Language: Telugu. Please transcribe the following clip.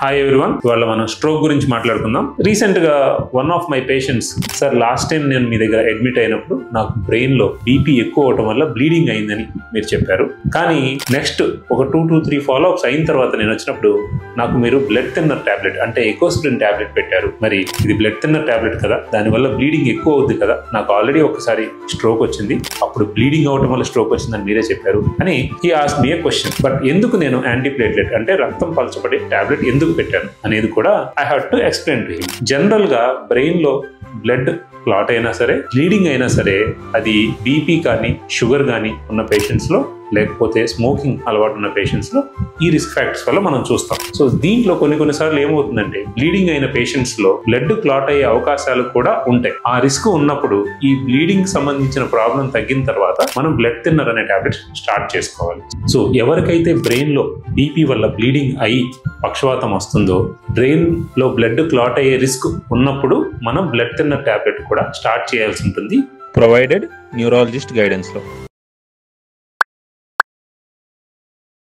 హాయ్ ఎవ్రీవన్, ఇవాళ మనం స్ట్రోక్ గురించి మాట్లాడుకుందాం. రీసెంట్ గా one of my patients, sir last time నేను మీ దగ్గర అడ్మిట్ అయినప్పుడు నాకు బ్రెయిన్ లో బీపీ ఎక్కువ అవటం వల్ల బ్లీడింగ్ అయిందని మీరు చెప్పారు. కానీ నెక్స్ట్ ఒక 2 to 3 ఫాలోఅప్స్ అయిన తర్వాత నేను వచ్చినప్పుడు నాకు మీరు బ్లడ్ థిన్నర్ టాబ్లెట్ అంటే ఎకోస్ప్రిన్ టాబ్లెట్ పెట్టారు. మరి ఇది బ్లడ్ థిన్నర్ టాబ్లెట్ కదా, దానివల్ల బ్లీడింగ్ ఎక్కువ అవుద్ది కదా, నాకు ఆల్రెడీ ఒకసారి స్ట్రోక్ వచ్చింది, అప్పుడు బ్లీడింగ్ అవటం వల్ల స్ట్రోక్ వచ్చిందని మీరే చెప్పారు అని he asked me a question. But ఎందుకు నేను యాంటీప్లేట్లెట్ అంటే రక్తం పలచబడే టాబ్లెట్ ఎందుకు పెట్టాను అనేది కూడా I have to explain to him. General గా బ్రెయిన్ లో బ్లడ్ క్లాట్ అయినా సరే, బ్లీడింగ్ అయినా సరే, అది బీపీ కానీ షుగర్ కానీ ఉన్న పేషెంట్స్ లో, లేకపోతే స్మోకింగ్ అలవాటు ఉన్న పేషెంట్స్ లో ఈ రిస్క్ ఫ్యాక్టర్స్ వల్ల మనం చూస్తాం. సో దీంట్లో కొన్నిసార్లు ఏమవుతుందంటే బ్లీడింగ్ అయిన పేషెంట్స్ లో బ్లడ్ క్లాట్ అయ్యే అవకాశాలు కూడా ఉంటాయి. ఆ రిస్క్ ఉన్నప్పుడు ఈ బ్లీడింగ్ సంబంధించిన ప్రాబ్లం తగ్గిన తర్వాత మనం బ్లడ్ థిన్నర్ అనే టాబ్లెట్ స్టార్ట్ చేసుకోవాలి. సో ఎవరికైతే బ్రెయిన్ లో బీపీ వల్ల బ్లీడింగ్ అయ్యి పక్షవాతం వస్తుందో, బ్రెయిన్ లో బ్లడ్ క్లాట్ అయ్యే రిస్క్ ఉన్నప్పుడు మనం బ్లడ్ థిన్నర్ టాబ్లెట్ కూడా స్టార్ట్ చేయాల్సి ఉంటుంది, ప్రొవైడెడ్ న్యూరాలజిస్ట్ గైడెన్స్ లో.